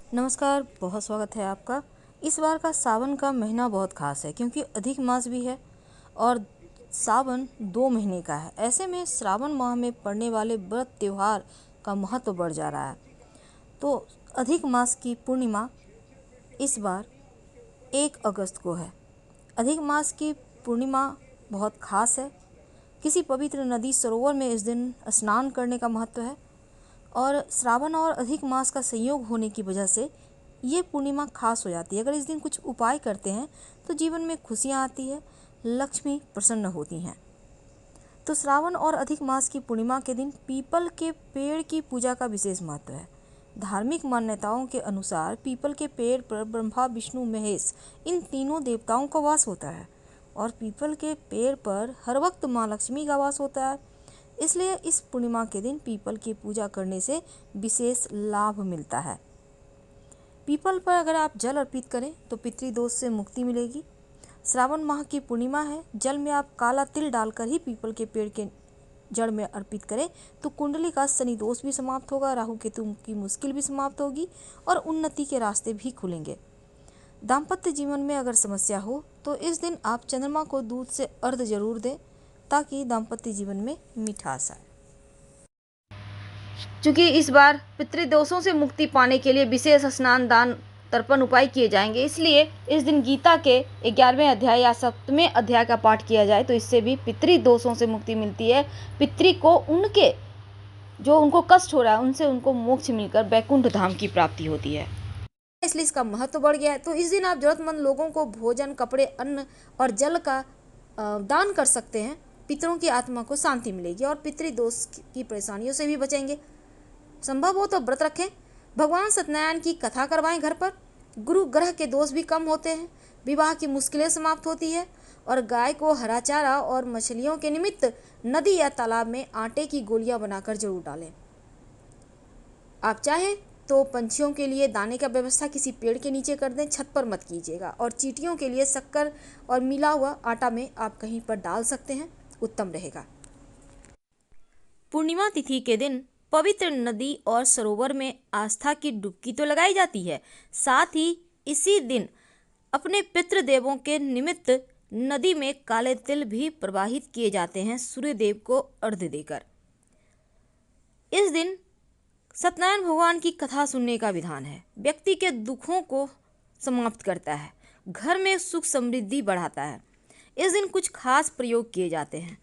नमस्कार, बहुत स्वागत है आपका। इस बार का सावन का महीना बहुत खास है क्योंकि अधिक मास भी है और सावन 2 महीने का है। ऐसे में श्रावण माह में पड़ने वाले व्रत त्यौहार का महत्व बढ़ जा रहा है। तो अधिक मास की पूर्णिमा इस बार 1 अगस्त को है। अधिक मास की पूर्णिमा बहुत खास है। किसी पवित्र नदी सरोवर में इस दिन स्नान करने का महत्व है और श्रावण और अधिक मास का संयोग होने की वजह से ये पूर्णिमा खास हो जाती है। अगर इस दिन कुछ उपाय करते हैं तो जीवन में खुशियाँ आती है, लक्ष्मी प्रसन्न होती हैं। तो श्रावण और अधिक मास की पूर्णिमा के दिन पीपल के पेड़ की पूजा का विशेष महत्व है। धार्मिक मान्यताओं के अनुसार पीपल के पेड़ पर ब्रह्मा, विष्णु, महेश इन तीनों देवताओं का वास होता है और पीपल के पेड़ पर हर वक्त माँ लक्ष्मी का वास होता है। इसलिए इस पूर्णिमा के दिन पीपल की पूजा करने से विशेष लाभ मिलता है। पीपल पर अगर आप जल अर्पित करें तो पितृदोष से मुक्ति मिलेगी। श्रावण माह की पूर्णिमा है, जल में आप काला तिल डालकर ही पीपल के पेड़ के जड़ में अर्पित करें तो कुंडली का शनि दोष भी समाप्त होगा, राहु केतु की मुश्किल भी समाप्त होगी और उन्नति के रास्ते भी खुलेंगे। दाम्पत्य जीवन में अगर समस्या हो तो इस दिन आप चंद्रमा को दूध से अर्घ जरूर दें ताकि दाम्पत्य जीवन में मिठास आए। चूँकि इस बार पितृदोषों से मुक्ति पाने के लिए विशेष स्नान, दान, तर्पण उपाय किए जाएंगे, इसलिए इस दिन गीता के 11वें अध्याय या 7वें अध्याय का पाठ किया जाए तो इससे भी पितृदोषों से मुक्ति मिलती है। पितृ को उनके जो उनको कष्ट हो रहा है उनसे उनको मोक्ष मिलकर वैकुंठ धाम की प्राप्ति होती है, इसलिए इसका महत्व बढ़ गया है। तो इस दिन आप जरूरतमंद लोगों को भोजन, कपड़े, अन्न और जल का दान कर सकते हैं। पितरों की आत्मा को शांति मिलेगी और पितृदोष की परेशानियों से भी बचेंगे। संभव हो तो व्रत रखें, भगवान सत्यनारायण की कथा करवाएं घर पर। गुरु ग्रह के दोष भी कम होते हैं, विवाह की मुश्किलें समाप्त होती है और गाय को हरा चारा और मछलियों के निमित्त नदी या तालाब में आटे की गोलियां बनाकर जरूर डालें। आप चाहें तो पंछियों के लिए दाने का व्यवस्था किसी पेड़ के नीचे कर दें, छत पर मत कीजिएगा। और चींटियों के लिए शक्कर और मिला हुआ आटा में आप कहीं पर डाल सकते हैं, उत्तम रहेगा। पूर्णिमा तिथि के दिन पवित्र नदी और सरोवर में आस्था की डुबकी तो लगाई जाती है, साथ ही इसी दिन अपने पितृदेवों के निमित्त नदी में काले तिल भी प्रवाहित किए जाते हैं सूर्यदेव को अर्घ्य देकर। इस दिन सत्यनारायण भगवान की कथा सुनने का विधान है, व्यक्ति के दुखों को समाप्त करता है, घर में सुख समृद्धि बढ़ाता है। इस दिन कुछ खास प्रयोग किए जाते हैं।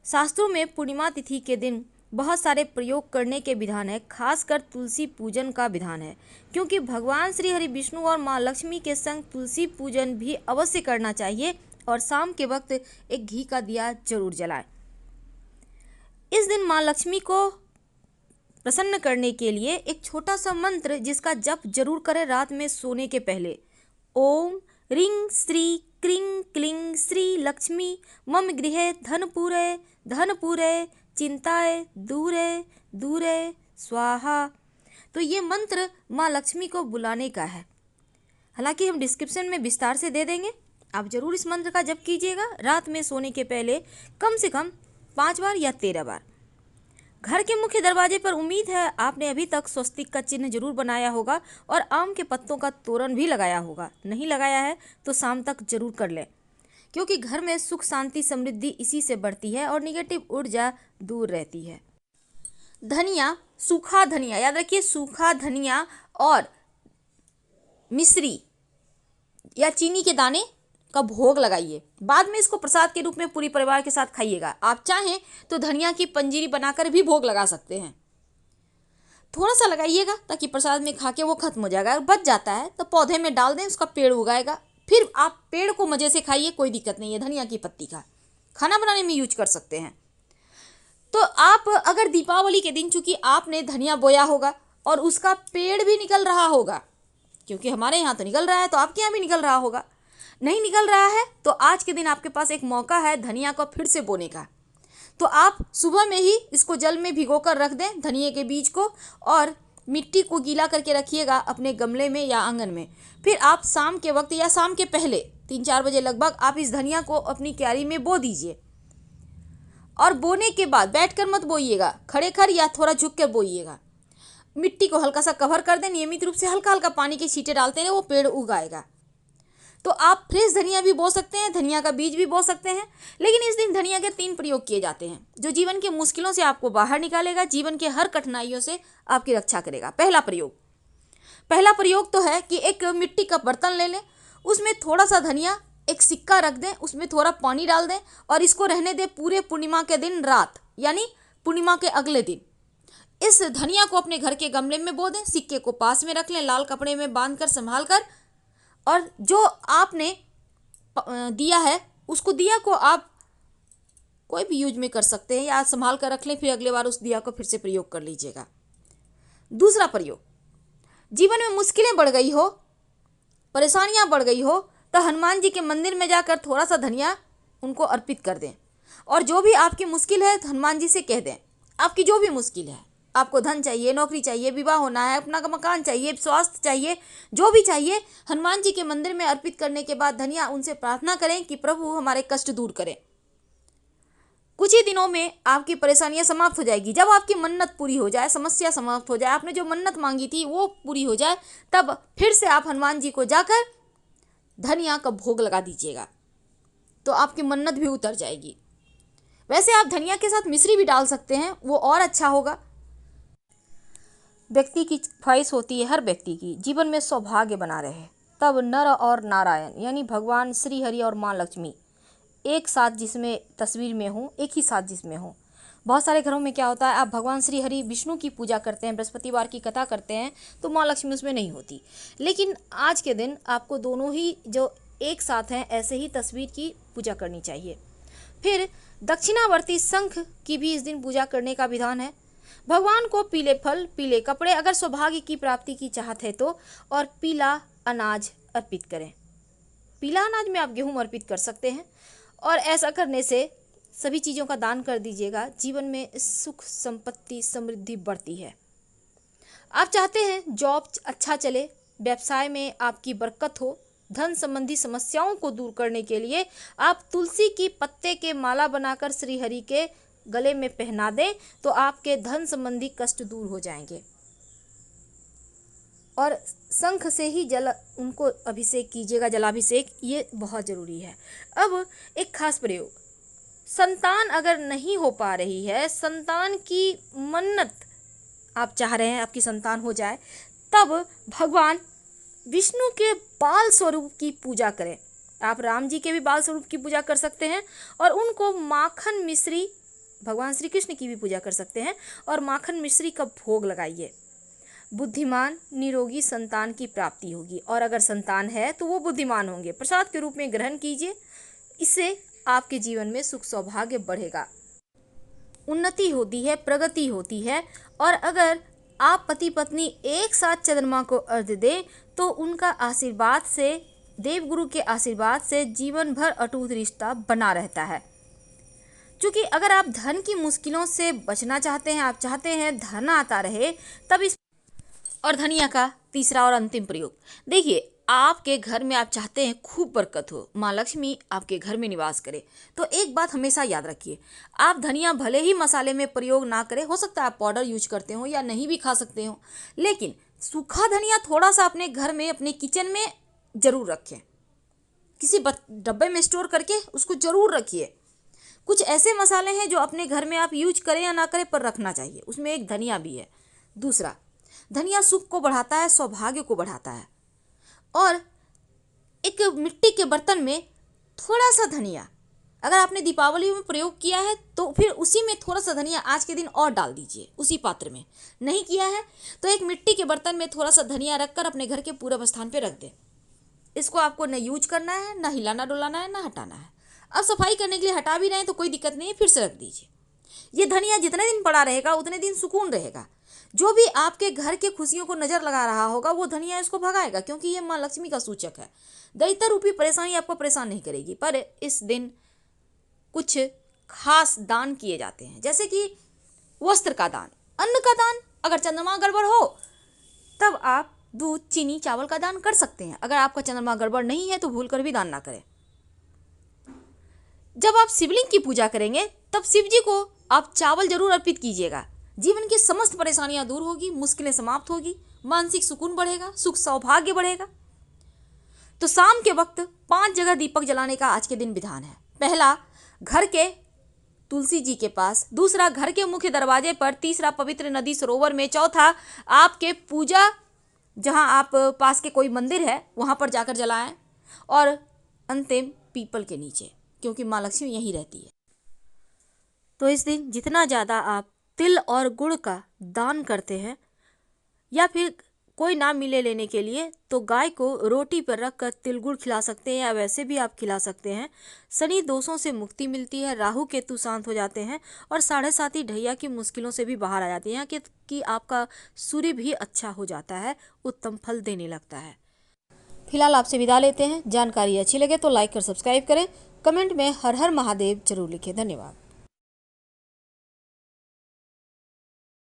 शास्त्रों में पूर्णिमा तिथि के दिन बहुत सारे प्रयोग करने के विधान है, खासकर तुलसी पूजन का विधान है, क्योंकि भगवान श्री हरि विष्णु और माँ लक्ष्मी के संग तुलसी पूजन भी अवश्य करना चाहिए और शाम के वक्त एक घी का दिया जरूर जलाएं। इस दिन माँ लक्ष्मी को प्रसन्न करने के लिए एक छोटा सा मंत्र जिसका जप जरूर करें रात में सोने के पहले। ओम ह्रीं श्री क्रीं क्लीं श्री लक्ष्मी मम गृहे धनपुरे धनपुरे चिंताए दूरे दूरे स्वाहा। तो ये मंत्र माँ लक्ष्मी को बुलाने का है, हालांकि हम डिस्क्रिप्शन में विस्तार से दे देंगे। आप जरूर इस मंत्र का जप कीजिएगा रात में सोने के पहले कम से कम 5 बार या 13 बार। घर के मुख्य दरवाजे पर उम्मीद है आपने अभी तक स्वस्तिक का चिन्ह जरूर बनाया होगा और आम के पत्तों का तोरण भी लगाया होगा। नहीं लगाया है तो शाम तक जरूर कर लें, क्योंकि घर में सुख, शांति, समृद्धि इसी से बढ़ती है और निगेटिव ऊर्जा दूर रहती है। धनिया, सूखा धनिया, याद रखिए सूखा धनिया और मिश्री या चीनी के दाने का भोग लगाइए। बाद में इसको प्रसाद के रूप में पूरी परिवार के साथ खाइएगा। आप चाहें तो धनिया की पंजीरी बनाकर भी भोग लगा सकते हैं। थोड़ा सा लगाइएगा ताकि प्रसाद में खा के वो खत्म हो जाएगा। अगर बच जाता है तो पौधे में डाल दें, उसका पेड़ उगाएगा, फिर आप पेड़ को मजे से खाइए, कोई दिक्कत नहीं है। धनिया की पत्ती का खाना बनाने में यूज कर सकते हैं। तो आप अगर दीपावली के दिन, चूंकि आपने धनिया बोया होगा और उसका पेड़ भी निकल रहा होगा, क्योंकि हमारे यहाँ तो निकल रहा है तो आपके यहाँ भी निकल रहा होगा, नहीं निकल रहा है तो आज के दिन आपके पास एक मौका है धनिया को फिर से बोने का। तो आप सुबह में ही इसको जल में भिगोकर रख दें, धनिया के बीज को, और मिट्टी को गीला करके रखिएगा अपने गमले में या आंगन में। फिर आप शाम के वक्त या शाम के पहले 3-4 बजे लगभग आप इस धनिया को अपनी क्यारी में बो दीजिए। और बोने के बाद बैठकर मत बोइएगा, खड़े खड़ या थोड़ा झुक कर बोइएगा। मिट्टी को हल्का सा कवर कर दें, नियमित रूप से हल्का हल्का पानी के छींटे डालते रहे, वो पेड़ उगाएगा। तो आप फ्रेश धनिया भी बो सकते हैं, धनिया का बीज भी बो सकते हैं। लेकिन इस दिन धनिया के 3 प्रयोग किए जाते हैं जो जीवन के मुश्किलों से आपको बाहर निकालेगा, जीवन के हर कठिनाइयों से आपकी रक्षा करेगा। पहला प्रयोग तो है कि एक मिट्टी का बर्तन ले लें, उसमें थोड़ा सा धनिया, एक सिक्का रख दें, उसमें थोड़ा पानी डाल दें और इसको रहने दें पूरे पूर्णिमा के दिन रात, यानी पूर्णिमा के अगले दिन। इस धनिया को अपने घर के गमले में बो दें, सिक्के को पास में रख लें, लाल कपड़े में बांध कर संभाल कर, और जो आपने दिया है उसको, दिया को आप कोई भी यूज में कर सकते हैं या संभाल कर रख लें, फिर अगले बार उस दिया को फिर से प्रयोग कर लीजिएगा। दूसरा प्रयोग, जीवन में मुश्किलें बढ़ गई हो, परेशानियां बढ़ गई हो, तो हनुमान जी के मंदिर में जाकर थोड़ा सा धनिया उनको अर्पित कर दें और जो भी आपकी मुश्किल है हनुमान जी से कह दें। आपकी जो भी मुश्किल है, आपको धन चाहिए, नौकरी चाहिए, विवाह होना है, अपना मकान चाहिए, स्वास्थ्य चाहिए, जो भी चाहिए, हनुमान जी के मंदिर में अर्पित करने के बाद धनिया उनसे प्रार्थना करें कि प्रभु हमारे कष्ट दूर करें। कुछ ही दिनों में आपकी परेशानियां समाप्त हो जाएगी। जब आपकी मन्नत पूरी हो जाए, समस्या समाप्त हो जाए, आपने जो मन्नत मांगी थी वो पूरी हो जाए, तब फिर से आप हनुमान जी को जाकर धनिया का भोग लगा दीजिएगा, तो आपकी मन्नत भी उतर जाएगी। वैसे आप धनिया के साथ मिश्री भी डाल सकते हैं, वो और अच्छा होगा। व्यक्ति की ख्वाहिश होती है, हर व्यक्ति की जीवन में सौभाग्य बना रहे, तब नर और नारायण यानी भगवान श्री हरि और माँ लक्ष्मी एक साथ जिसमें तस्वीर में हो, एक ही साथ जिसमें हो। बहुत सारे घरों में क्या होता है, आप भगवान श्री हरि विष्णु की पूजा करते हैं, बृहस्पतिवार की कथा करते हैं, तो माँ लक्ष्मी उसमें नहीं होती। लेकिन आज के दिन आपको दोनों ही जो एक साथ हैं ऐसे ही तस्वीर की पूजा करनी चाहिए। फिर दक्षिणावर्ती शंख की भी इस दिन पूजा करने का विधान है। भगवान को पीले फल, पीले कपड़े, अगर सौभाग्य की प्राप्ति की चाहत है तो, और पीला अनाज अर्पित करें। पीला अनाज में आप गेहूं अर्पित कर सकते हैं और ऐसा करने से सभी चीज़ों का दान कर दीजिएगा। जीवन में सुख, संपत्ति, समृद्धि बढ़ती है। आप चाहते हैं जॉब अच्छा चले, व्यवसाय में आपकी बरकत हो, धन संबंधी समस्याओं को दूर करने के लिए आप तुलसी की पत्ते के माला बनाकर श्री हरि के गले में पहना दें, तो आपके धन संबंधी कष्ट दूर हो जाएंगे। और शंख से ही जल उनको अभिषेक कीजिएगा, जलाभिषेक, ये बहुत ज़रूरी है। अब एक खास प्रयोग, संतान अगर नहीं हो पा रही है, संतान की मन्नत आप चाह रहे हैं आपकी संतान हो जाए, तब भगवान विष्णु के बाल स्वरूप की पूजा करें। आप राम जी के भी बाल स्वरूप की पूजा कर सकते हैं और उनको माखन मिश्री, भगवान श्री कृष्ण की भी पूजा कर सकते हैं और माखन मिश्री का भोग लगाइए। बुद्धिमान निरोगी संतान की प्राप्ति होगी, और अगर संतान है तो वो बुद्धिमान होंगे। प्रसाद के रूप में ग्रहण कीजिए, इससे आपके जीवन में सुख सौभाग्य बढ़ेगा, उन्नति होती है, प्रगति होती है। और अगर आप पति पत्नी एक साथ चंद्रमा को अर्घ्य दें तो उनका आशीर्वाद से, देवगुरु के आशीर्वाद से जीवन भर अटूट रिश्ता बना रहता है। क्योंकि अगर आप धन की मुश्किलों से बचना चाहते हैं, आप चाहते हैं धन आता रहे, तब इस और धनिया का तीसरा और अंतिम प्रयोग, देखिए आपके घर में आप चाहते हैं खूब बरकत हो, माँ लक्ष्मी आपके घर में निवास करे, तो एक बात हमेशा याद रखिए, आप धनिया भले ही मसाले में प्रयोग ना करें, हो सकता है आप पाउडर यूज करते हो या नहीं भी खा सकते हो, लेकिन सूखा धनिया थोड़ा सा अपने घर में, अपने किचन में ज़रूर रखें, किसी डब्बे में स्टोर करके उसको ज़रूर रखिए। कुछ ऐसे मसाले हैं जो अपने घर में आप यूज करें या ना करें पर रखना चाहिए, उसमें एक धनिया भी है। दूसरा, धनिया सुख को बढ़ाता है, सौभाग्य को बढ़ाता है। और एक मिट्टी के बर्तन में थोड़ा सा धनिया, अगर आपने दीपावली में प्रयोग किया है तो फिर उसी में थोड़ा सा धनिया आज के दिन और डाल दीजिए, उसी पात्र में। नहीं किया है तो एक मिट्टी के बर्तन में थोड़ा सा धनिया रखकर अपने घर के पूर्व स्थान पे रख दें। इसको आपको न यूज करना है, न हिलाना डुलाना है, न हटाना है। अब सफाई करने के लिए हटा भी रहे हैं तो कोई दिक्कत नहीं है, फिर से रख दीजिए। ये धनिया जितने दिन पड़ा रहेगा उतने दिन सुकून रहेगा। जो भी आपके घर के खुशियों को नजर लगा रहा होगा वो धनिया इसको भगाएगा, क्योंकि ये माँ लक्ष्मी का सूचक है। दैत्य रूपी परेशानी आपको परेशान नहीं करेगी। पर इस दिन कुछ खास दान किए जाते हैं, जैसे कि वस्त्र का दान, अन्न का दान। अगर चंद्रमा गड़बड़ हो तब आप दूध, चीनी, चावल का दान कर सकते हैं। अगर आपका चंद्रमा गड़बड़ नहीं है तो भूल कर भी दान ना करें। जब आप शिवलिंग की पूजा करेंगे तब शिव जी को आप चावल जरूर अर्पित कीजिएगा। जीवन की समस्त परेशानियां दूर होगी, मुश्किलें समाप्त होगी, मानसिक सुकून बढ़ेगा, सुख सौभाग्य बढ़ेगा। तो शाम के वक्त 5 जगह दीपक जलाने का आज के दिन विधान है। पहला, घर के तुलसी जी के पास, दूसरा घर के मुख्य दरवाजे पर, तीसरा पवित्र नदी सरोवर में, चौथा आपके पूजा जहां आप पास के कोई मंदिर है वहां पर जाकर जलाएं, और अंतिम पीपल के नीचे, क्योंकि माँ लक्ष्मी यहीं रहती है। तो इस दिन जितना ज़्यादा आप तिल और गुड़ का दान करते हैं, या फिर कोई ना मिले लेने के लिए, तो गाय को रोटी पर रख कर तिल गुड़ खिला सकते हैं, या वैसे भी आप खिला सकते हैं। शनि दोषों से मुक्ति मिलती है, राहु केतु शांत हो जाते हैं, और 7.5 ढैया की मुश्किलों से भी बाहर आ जाती हैं, कि आपका सूर्य भी अच्छा हो जाता है, उत्तम फल देने लगता है। फिलहाल आपसे विदा लेते हैं। जानकारी अच्छी लगे तो लाइक कर सब्सक्राइब करें। कमेंट में हर हर महादेव जरूर लिखें। धन्यवाद।